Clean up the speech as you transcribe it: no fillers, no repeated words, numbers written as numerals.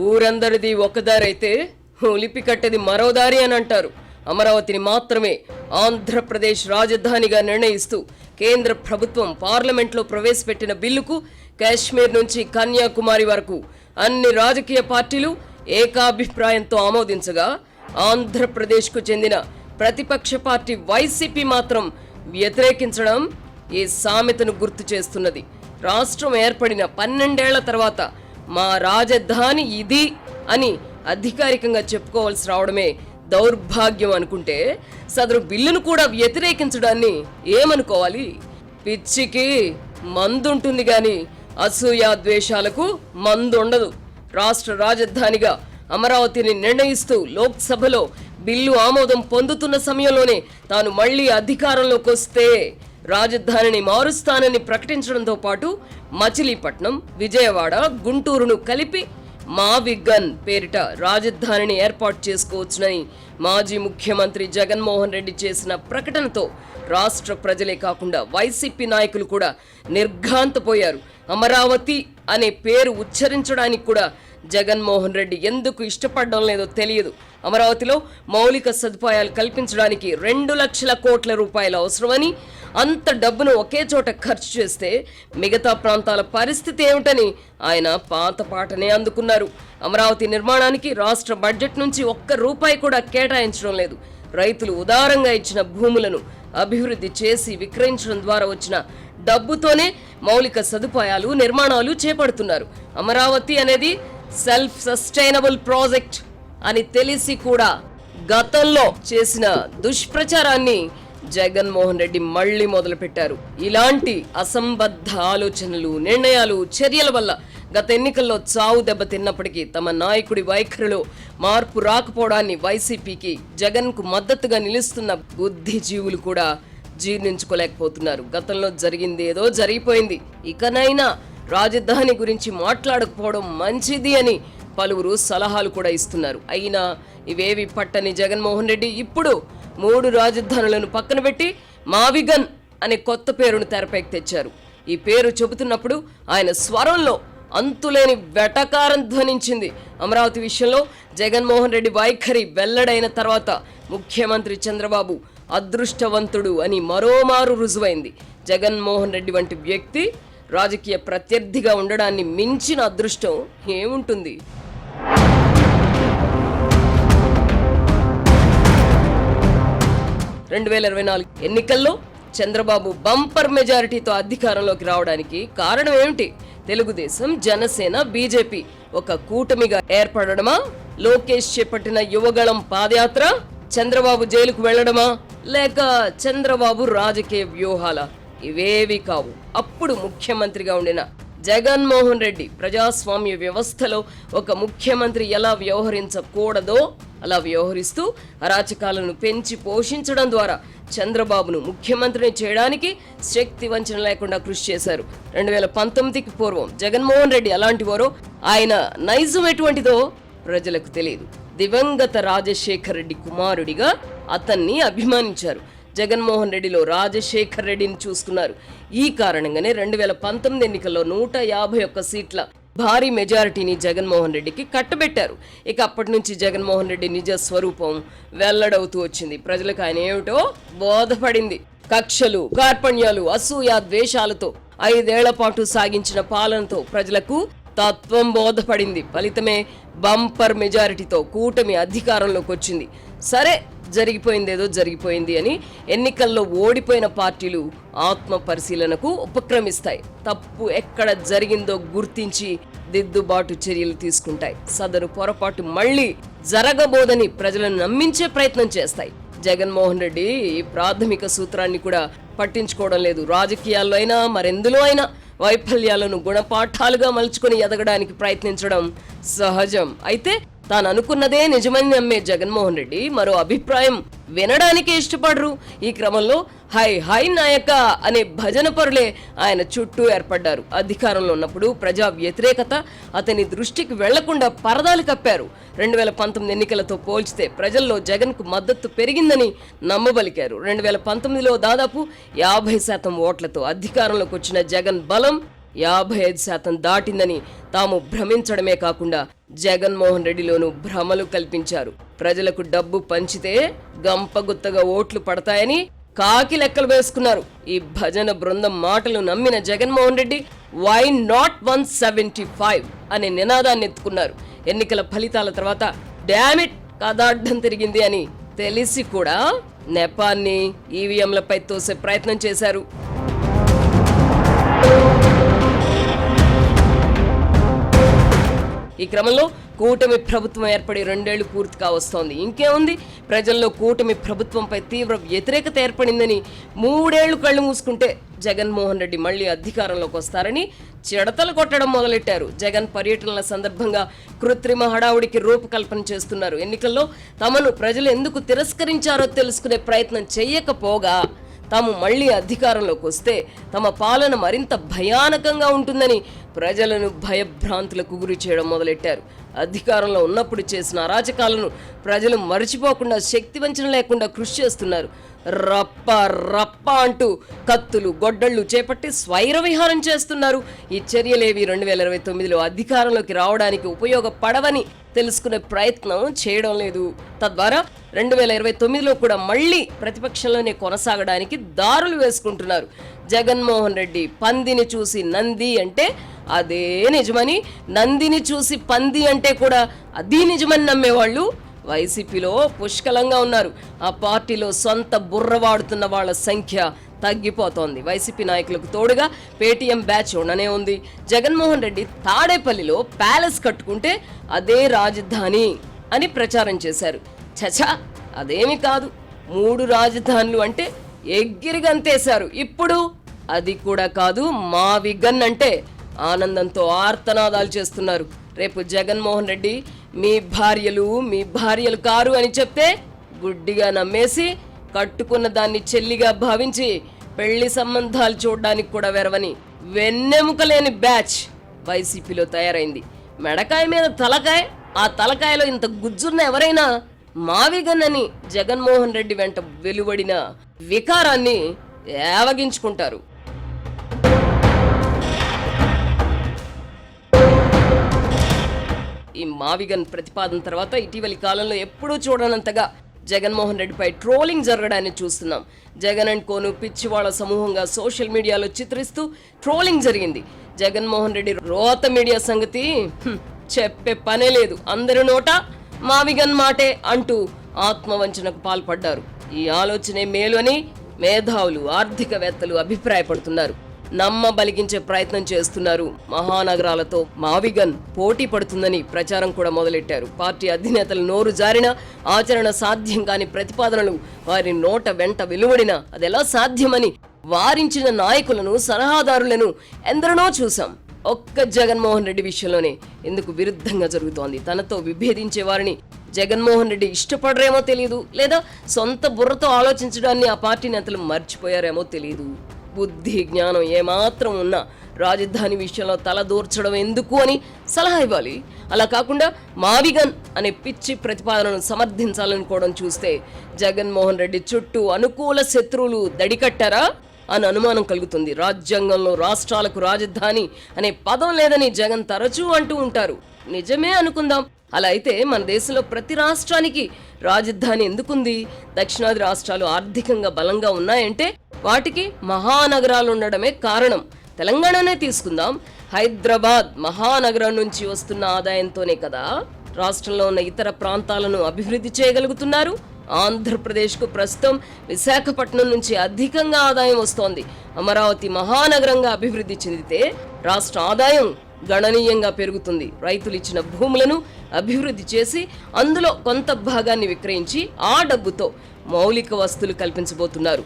ఊరందరిది ఒకదారైతే ఉలిపి కట్టేది మరో దారి అని అంటారు. అమరావతిని మాత్రమే ఆంధ్రప్రదేశ్ రాజధానిగా నిర్ణయిస్తూ కేంద్ర ప్రభుత్వం పార్లమెంట్లో ప్రవేశపెట్టిన బిల్లుకు కాశ్మీర్ నుంచి కన్యాకుమారి వరకు అన్ని రాజకీయ పార్టీలు ఏకాభిప్రాయంతో ఆమోదించగా ఆంధ్రప్రదేశ్కు చెందిన ప్రతిపక్ష పార్టీ వైసీపీ మాత్రం వ్యతిరేకించడం ఈ సామెతను గుర్తు చేస్తున్నది. రాష్ట్రం ఏర్పడిన 12 ఏళ్ల తర్వాత మా రాజధాని ఇది అని అధికారికంగా చెప్పుకోవాల్సి రావడమే దౌర్భాగ్యం అనుకుంటే సదరు బిల్లును కూడా వ్యతిరేకించడాన్ని ఏమనుకోవాలి? పిచ్చికి మందుంటుంది గాని అసూయ ద్వేషాలకు మందుండదు. రాష్ట్ర రాజధానిగా అమరావతిని నిర్ణయిస్తూ లోక్సభలో బిల్లు ఆమోదం పొందుతున్న సమయంలోనే తాను మళ్లీ అధికారంలోకి వస్తే రాజధానిని మారుస్తానని ప్రకటించడంతో పాటు మచిలీపట్నం, విజయవాడ, గుంటూరును కలిపి మావిగన్ పేరిట రాజధానిని ఏర్పాటు చేసుకోవచ్చునని మాజీ ముఖ్యమంత్రి జగన్మోహన్ రెడ్డి చేసిన ప్రకటనతో రాష్ట్ర ప్రజలే కాకుండా వైసీపీ నాయకులు కూడా నిర్ఘాంతపోయారు. అమరావతి అనే పేరు ఉచ్చరించడానికి కూడా జగన్మోహన్ రెడ్డి ఎందుకు ఇష్టపడడం లేదో తెలియదు. అమరావతిలో మౌలిక సదుపాయాలు కల్పించడానికి 2 లక్షల కోట్ల రూపాయలు అవసరమని, అంత డబ్బును ఒకే చోట ఖర్చు చేస్తే మిగతా ప్రాంతాల పరిస్థితి ఏమిటని ఆయన పాత పాటనే అందుకున్నారు. అమరావతి నిర్మాణానికి రాష్ట్ర బడ్జెట్ నుంచి ₹1 కూడా కేటాయించడం లేదు. రైతులు ఉదారంగా ఇచ్చిన భూములను అభివృద్ధి చేసి విక్రయించడం ద్వారా వచ్చిన డబ్బుతోనే మౌలిక సదుపాయాలు, నిర్మాణాలు చేపడుతున్నారు. అమరావతి అనేది సెల్ఫ్ సస్టైనబుల్ ప్రాజెక్ట్ అని తెలిసి కూడా గతంలో చేసిన దుష్ప్రచారాన్ని జగన్మోహన్ రెడ్డి మళ్లీ మొదలుపెట్టారు. ఇలాంటి అసంబద్ధ ఆలోచనలు, నిర్ణయాలు, చర్యల వల్ల గత ఎన్నికల్లో చావు దెబ్బ తిన్నప్పటికీ తమ నాయకుడి వైఖరిలో మార్పు రాకపోవడాన్ని వైసీపీకి, జగన్కు మద్దతుగా నిలుస్తున్న బుద్ధిజీవులు కూడా జీర్ణించుకోలేకపోతున్నారు. గతంలో జరిగింది ఏదో జరిగిపోయింది, ఇకనైనా రాజధాని గురించి మాట్లాడకపోవడం మంచిది అని పలువురు సలహాలు కూడా ఇస్తున్నారు. అయినా ఇవేవి పట్టని జగన్మోహన్ రెడ్డి ఇప్పుడు 3 రాజధానులను పక్కన పెట్టి మావిగన్ అనే కొత్త పేరును తెరపైకి తెచ్చారు. ఈ పేరు చెబుతున్నప్పుడు ఆయన స్వరంలో అంతులేని వెటకారం ధ్వనించింది. అమరావతి విషయంలో జగన్మోహన్ రెడ్డి వైఖరి వెల్లడైన తర్వాత ముఖ్యమంత్రి చంద్రబాబు అదృష్టవంతుడు అని మరోమారు రుజువైంది. జగన్మోహన్ రెడ్డి వంటి వ్యక్తి రాజకీయ ప్రత్యర్థిగా ఉండడాన్ని మించిన అదృష్టం ఏముంటుంది? 2024 ఎన్నికల్లో చంద్రబాబు బంపర్ మెజారిటీతో అధికారంలోకి రావడానికి కారణం ఏమిటి? తెలుగుదేశం, జనసేన, బీజేపీ ఒక కూటమిగా ఏర్పడడమా? లోకేష్ చేపట్టిన యువగళం పాదయాత్ర? చంద్రబాబు జైలుకు వెళ్లడమా? లేక చంద్రబాబు రాజకీయ వ్యూహాల? ఇవేవి కావు. అప్పుడు ముఖ్యమంత్రిగా ఉండిన జగన్మోహన్ రెడ్డి ప్రజాస్వామ్య వ్యవస్థలో ఒక ముఖ్యమంత్రి ఎలా వ్యవహరించకూడదో అలా వ్యవహరిస్తూ అరాచకాలను పెంచి పోషించడం ద్వారా చంద్రబాబును ముఖ్యమంత్రిని చేయడానికి శక్తి వంచన లేకుండా కృషి చేశారు. 2019కి పూర్వం జగన్మోహన్ రెడ్డి అలాంటివారో, ఆయన నైజం ఎటువంటిదో ప్రజలకు తెలియదు. దివంగత రాజశేఖర్ రెడ్డి కుమారుడిగా అతన్ని అభిమానించారు. జగన్మోహన్ రెడ్డిలో రాజశేఖర్ రెడ్డిని చూసుకున్నారు. ఈ కారణంగానే 2019 ఎన్నికల్లో 151 సీట్ల భారీ మెజారిటీని జగన్మోహన్ రెడ్డికి కట్టబెట్టారు. ఇక అప్పటి నుంచి జగన్మోహన్ రెడ్డి నిజ స్వరూపం వెల్లడవుతూ వచ్చింది. ప్రజలకు ఆయన ఏమిటో బోధపడింది. కక్షలు, కార్పణ్యాలు, అసూయ, ద్వేషాలతో 5 ఏళ్ల పాటు సాగించిన పాలనతో ప్రజలకు తత్వం బోధపడింది. ఫలితమే బంపర్ మెజారిటీతో కూటమి అధికారంలోకి వచ్చింది. సరే, జరిగిపోయిందేదో జరిగిపోయింది అని ఎన్నికల్లో ఓడిపోయిన పార్టీలు ఆత్మ పరిశీలనకు ఉపక్రమిస్తాయి. తప్పు ఎక్కడ జరిగిందో గుర్తించి దిద్దుబాటు చర్యలు తీసుకుంటాయి. సదరు పొరపాటు మళ్లీ జరగబోదని ప్రజలను నమ్మించే ప్రయత్నం చేస్తాయి. జగన్మోహన్ రెడ్డి ఈ ప్రాథమిక సూత్రాన్ని కూడా పట్టించుకోవడం లేదు. రాజకీయాల్లో అయినా మరెందులో అయినా వైఫల్యాలను గుణపాఠాలుగా మలుచుకొని ఎదగడానికి ప్రయత్నించడం సహజం. అయితే తాను అనుకున్నదే నిజమని నమ్మే జగన్మోహన్ రెడ్డి మరో అభిప్రాయం వినడానికే ఇష్టపడరు. ఈ క్రమంలో హై హై నాయక అనే భజన పరులే ఆయన చుట్టూ ఏర్పడ్డారు. అధికారంలో ఉన్నప్పుడు ప్రజా వ్యతిరేకత అతని దృష్టికి వెళ్లకుండా పరదాలు కప్పారు. 2019 ఎన్నికలతో పోల్చితే ప్రజల్లో జగన్కు మద్దతు పెరిగిందని నమ్మబలికారు. 2019లో దాదాపు 50% ఓట్లతో అధికారంలోకి వచ్చిన జగన్ బలం 55% దాటిందని తాము భ్రమించడమే కాకుండా జగన్మోహన్ రెడ్డిలోనూ భ్రమలు కల్పించారు. ప్రజలకు డబ్బు పంచితే గంపగుత్తగా ఓట్లు పడతాయని కాకి లెక్కలు వేసుకున్నారు. ఈ భజన బృందం మాటలు నమ్మిన జగన్మోహన్ రెడ్డి వై నాట్ 175 అనే నినాదాన్ని ఎత్తుకున్నారు. ఎన్నికల ఫలితాల తర్వాత డామిట్ కథార్థం తిరిగింది అని తెలిసి కూడా నెపాన్ని ఈవీఎంలపై తోసే ప్రయత్నం చేశారు. ఈ క్రమంలో కూటమి ప్రభుత్వం ఏర్పడి 2 ఏళ్లు పూర్తి కావస్తోంది. ఇంకేముంది, ప్రజల్లో కూటమి ప్రభుత్వంపై తీవ్ర వ్యతిరేకత ఏర్పడిందని 3 ఏళ్లు కళ్ళు మూసుకుంటే జగన్మోహన్ రెడ్డి మళ్లీ అధికారంలోకి వస్తారని చిడతలు కొట్టడం మొదలెట్టారు. జగన్ పర్యటనల సందర్భంగా కృత్రిమ హడావుడికి రూపకల్పన చేస్తున్నారు. ఎన్నికల్లో తమను ప్రజలు ఎందుకు తిరస్కరించారో తెలుసుకునే ప్రయత్నం చెయ్యకపోగా తాము మళ్లీ అధికారంలోకి వస్తే తమ పాలన మరింత భయానకంగా ఉంటుందని ప్రజలను భయభ్రాంతులకు గురి చేయడం మొదలెట్టారు. అధికారంలో ఉన్నప్పుడు చేసిన అరాచకాలను ప్రజలు మర్చిపోకుండా శక్తివంచన లేకుండా కృషి చేస్తున్నారు. రప్ప రప్ప అంటూ కత్తులు గొడ్డళ్లు చేపట్టి స్వైర విహారం చేస్తున్నారు. ఈ చర్యలేవి 2029లో అధికారంలోకి రావడానికి ఉపయోగపడవని తెలుసుకునే ప్రయత్నం చేయడం లేదు. తద్వారా 2029లో కూడా మళ్లీ ప్రతిపక్షంలోనే కొనసాగడానికి దారులు వేసుకుంటున్నారు. జగన్మోహన్ రెడ్డి పందిని చూసి నంది అంటే అదే నిజమని, నందిని చూసి పంది అంటే కూడా అది నిజమని నమ్మేవాళ్ళు వైసీపీలో పుష్కలంగా ఉన్నారు. ఆ పార్టీలో సొంత బుర్ర వాడుతున్న వాళ్ళ సంఖ్య తగ్గిపోతోంది. వైసీపీ నాయకులకు తోడుగా పేటీఎం బ్యాచ్ ఉండనే ఉంది. జగన్మోహన్ రెడ్డి తాడేపల్లిలో ప్యాలెస్ కట్టుకుంటే అదే రాజధాని అని ప్రచారం చేశారు. చచా, అదేమి కాదు, 3 రాజధానులు అంటే ఎగిరిగంతేశారు. ఇప్పుడు అది కూడా కాదు, మావిగన్ అంటే ఆనందంతో ఆర్తనాదాలు చేస్తున్నారు. రేపు జగన్మోహన్ రెడ్డి మీ భార్యలు కారు అని చెప్తే గుడ్డిగా నమ్మేసి కట్టుకున్న దాన్ని చెల్లిగా భావించి పెళ్లి సంబంధాలు చూడడానికి కూడా వెరవని వెన్నెముకలేని బ్యాచ్ వైసీపీలో తయారైంది. మెడకాయ మీద తలకాయ, ఆ తలకాయలో ఇంత గుజ్జున్న ఎవరైనా మావిగన్ అని జగన్మోహన్ రెడ్డి వెంట వెలువడిన వికారాన్ని ఏవగించుకుంటారు. ఈ మావిగన్ ప్రతిపాదన తర్వాత ఇటీవలి కాలంలో ఎప్పుడూ చూడనంతగా జగన్మోహన్ రెడ్డిపై ట్రోలింగ్ జరగడాన్ని చూస్తున్నాం. జగన్ అండ్ కోను పిచ్చివాళ్ల సమూహంగా సోషల్ మీడియాలో చిత్రిస్తూ ట్రోలింగ్ జరిగింది. జగన్మోహన్ రెడ్డి రోత మీడియా సంగతి చెప్పే పనే లేదు. అందరి నోట మావిగన్ మాటే అంటూ ఆత్మవంచనకు పాల్పడ్డారు. ఈ ఆలోచనే మేలు అని మేధావులు, ఆర్థికవేత్తలు అభిప్రాయపడుతున్నారు. నమ్మబలిగించే ప్రయత్నం చేస్తున్నారు. మహానగరాలతో మావిగన్ పోటీ పడుతుందని ప్రచారం కూడా మొదలెట్టారు. పార్టీ అధినేతలు నోరు జారిన ఆచరణ సాధ్యం కాని ప్రతిపాదనలు వారి నోట వెంట వెలువడిన అదెలా సాధ్యమని వారించిన నాయకులను, సలహాదారులను ఎందరినో చూశాం. ఒక్క జగన్మోహన్ రెడ్డి విషయంలోనే ఎందుకు విరుద్ధంగా జరుగుతోంది? తనతో విభేదించే వారిని జగన్మోహన్ రెడ్డి ఇష్టపడరేమో తెలియదు, లేదా సొంత బుర్రతో ఆలోచించడాన్ని ఆ పార్టీ నేతలు మర్చిపోయారేమో తెలియదు. బుద్ధి జ్ఞానం ఏమాత్రం ఉన్నా రాజధాని విషయంలో తలదూర్చడం ఎందుకు అని సలహా ఇవ్వాలి. అలా కాకుండా మావిగన్ అనే పిచ్చి ప్రతిపాదనను సమర్థించాలనుకోవడం చూస్తే జగన్మోహన్ రెడ్డి చుట్టూ అనుకూల శత్రువులు దడికట్టారా అని అనుమానం కలుగుతుంది. రాజ్యాంగంలో రాష్ట్రాలకు రాజధాని అనే పదం లేదని జగన్ తరచూ అంటూ ఉంటారు. నిజమే అనుకుందాం. అలా అయితే మన దేశంలో ప్రతి రాష్ట్రానికి రాజధాని ఎందుకుంది? దక్షిణాది రాష్ట్రాలు ఆర్థికంగా బలంగా ఉన్నాయంటే వాటికి మహానగరాలు ఉండడమే కారణం. తెలంగాణనే తీసుకుందాం. హైదరాబాద్ మహానగరం నుంచి వస్తున్న ఆదాయంతోనే కదా రాష్ట్రంలో ఉన్న ఇతర ప్రాంతాలను అభివృద్ధి చేయగలుగుతున్నారు. ఆంధ్రప్రదేశ్కు ప్రస్తుతం విశాఖపట్నం నుంచి అధికంగా ఆదాయం వస్తోంది. అమరావతి మహానగరంగా అభివృద్ధి చెందితే రాష్ట్ర ఆదాయం గణనీయంగా పెరుగుతుంది. రైతులు ఇచ్చిన భూములను అభివృద్ధి చేసి అందులో కొంత భాగాన్ని విక్రయించి ఆ డబ్బుతో మౌలిక వస్తువులు కల్పించబోతున్నారు.